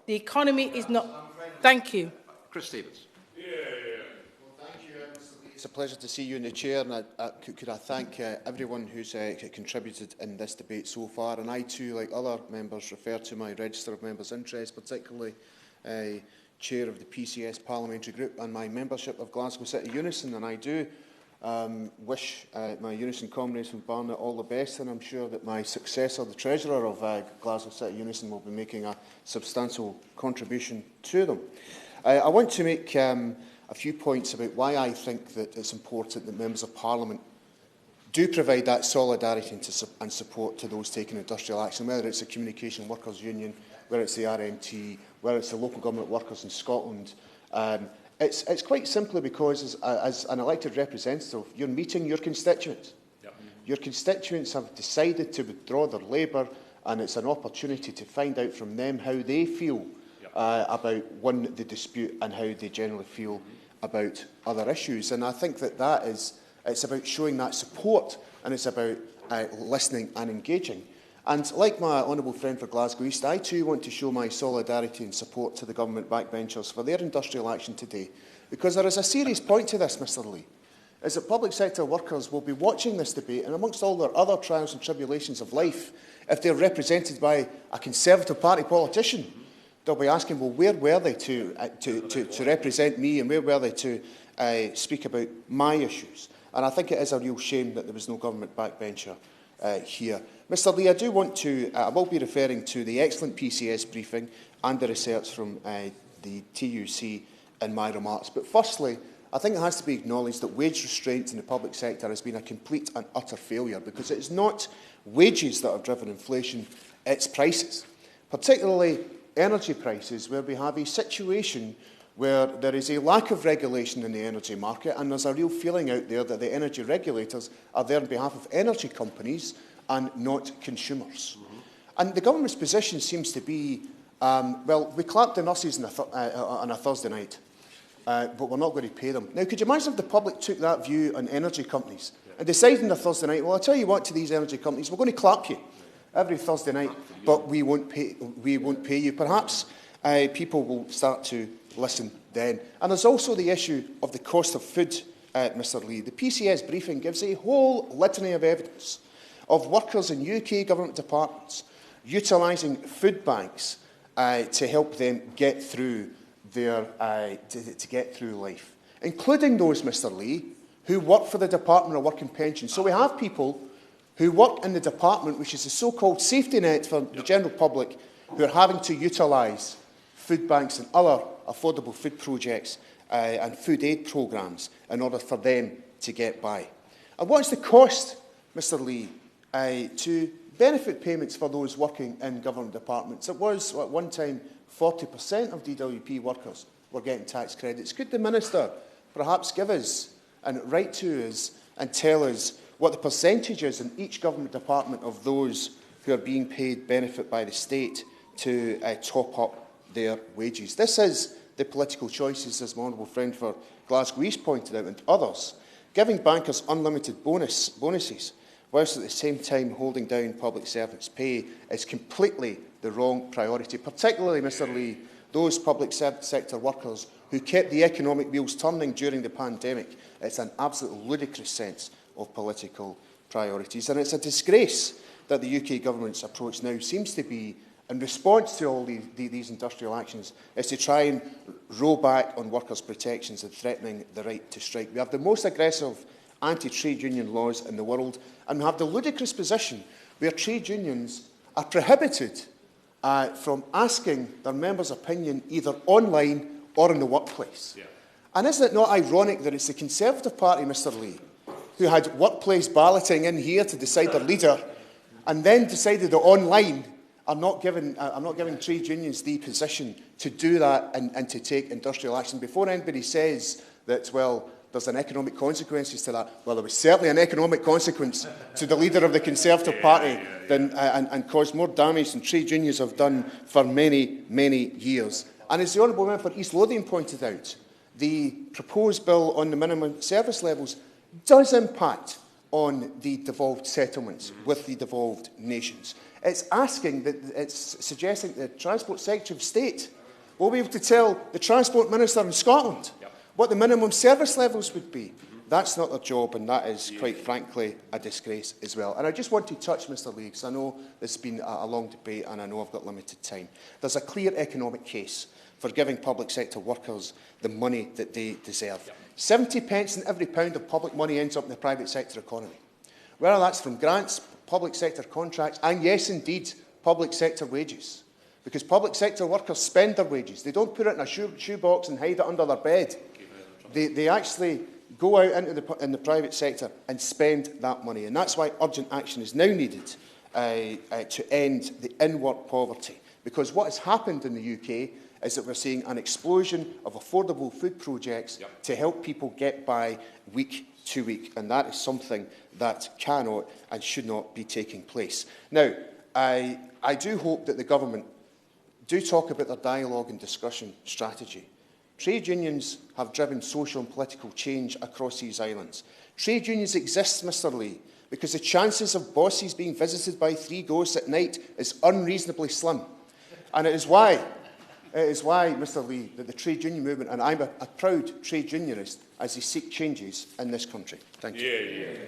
The economy is not... Thank you. Chris Stevens. It's a pleasure to see you in the chair, and could I thank everyone who's contributed in this debate so far. And I too, like other members, refer to my register of members' interest, particularly chair of the PCS Parliamentary Group and my membership of Glasgow City Unison. And I do wish my Unison comrades from Barnet all the best, and I'm sure that my successor, the treasurer of Glasgow City Unison, will be making a substantial contribution to them. I want to make a few points about why I think that it's important that members of Parliament do provide that solidarity and support to those taking industrial action, whether it's the Communication Workers Union, whether it's the RMT, whether it's the local government workers in Scotland. It's quite simply because, as an elected representative, you're meeting your constituents. Yep. Your constituents have decided to withdraw their labour, and it's an opportunity to find out from them how they feel about, one, the dispute, and how they generally feel about other issues. And I think that it's about showing that support, and it's about listening and engaging. And like my honourable friend for Glasgow East, I too want to show my solidarity and support to the government backbenchers for their industrial action today, because there is a serious point to this, Mr Lee, is that public sector workers will be watching this debate, and amongst all their other trials and tribulations of life, if they're represented by a Conservative Party politician, they'll be asking, well, where were they to represent me, and where were they to speak about my issues? And I think it is a real shame that there was no government backbencher here. Mr Lee, I will be referring to the excellent PCS briefing and the research from the TUC in my remarks. But firstly, I think it has to be acknowledged that wage restraint in the public sector has been a complete and utter failure, because it is not wages that have driven inflation, it's prices, particularly energy prices, where we have a situation where there is a lack of regulation in the energy market, and there's a real feeling out there that the energy regulators are there on behalf of energy companies and not consumers. Mm-hmm. And the government's position seems to be, well, we clapped the nurses on a Thursday night, but we're not going to pay them. Now, could you imagine if the public took that view on energy companies and decided on a Thursday night, well, I'll tell you what, to these energy companies, we're going to clap you every Thursday night, but we won't pay you. Perhaps people will start to listen then. And there's also the issue of the cost of food, Mr Lee. The PCS briefing gives a whole litany of evidence of workers in UK government departments utilising food banks to help them get through their to get through life, including those, Mr Lee, who work for the Department of Work and Pensions. So we have people who work in the department, which is the so-called safety net for the general public, who are having to utilise food banks and other affordable food projects and food aid programmes in order for them to get by. And what's the cost, Mr Lee, to benefit payments for those working in government departments? It was, at one time, 40% of DWP workers were getting tax credits. Could the Minister perhaps give us, and write to us, and tell us what the percentage is in each government department of those who are being paid benefit by the state to top up their wages? This is the political choices, as my honourable friend for Glasgow East pointed out, and others. Giving bankers unlimited bonuses, whilst at the same time holding down public servants' pay, is completely the wrong priority, particularly, Mr Lee, those public sector workers who kept the economic wheels turning during the pandemic. It's an absolute ludicrous sense of political priorities. And it's a disgrace that the UK government's approach now seems to be, in response to all these industrial actions, is to try and roll back on workers' protections and threatening the right to strike. We have the most aggressive anti-trade union laws in the world, and we have the ludicrous position where trade unions are prohibited from asking their members' opinion either online or in the workplace. Yeah. And isn't it not ironic that it's the Conservative Party, Mr Lee, who had workplace balloting in here to decide their leader, and then decided that online are not giving trade unions the position to do that and to take industrial action? Before anybody says that, well, there's an economic consequences to that, well, there was certainly an economic consequence to the leader of the Conservative Party and caused more damage than trade unions have done for many, many years. And as the Honourable Member for East Lothian pointed out, the proposed bill on the minimum service levels does impact on the devolved settlements with the devolved nations. It's suggesting that the Transport Secretary of State will be able to tell the Transport Minister in Scotland what the minimum service levels would be. That's not their job, and that is, quite frankly, a disgrace as well. And I just want to touch, Mr Lee, because I know this has been a long debate and I know I've got limited time. There's a clear economic case for giving public sector workers the money that they deserve. 70 pence in every pound of public money ends up in the private sector economy. Whether that's from grants, public sector contracts, and yes, indeed, public sector wages. Because public sector workers spend their wages. They don't put it in a shoebox and hide it under their bed. They actually go out in the private sector and spend that money. And that's why urgent action is now needed to end the in-work poverty. Because what has happened in the UK is that we're seeing an explosion of affordable food projects to help people get by week to week. And that is something that cannot and should not be taking place. Now, I do hope that the government do talk about their dialogue and discussion strategy. Trade unions have driven social and political change across these islands. Trade unions exist, Mr Lee, because the chances of bosses being visited by 3 ghosts at night is unreasonably slim. And it is why, Mr Lee, that the trade union movement, and I'm a proud trade unionist, as they seek changes in this country. Thank you.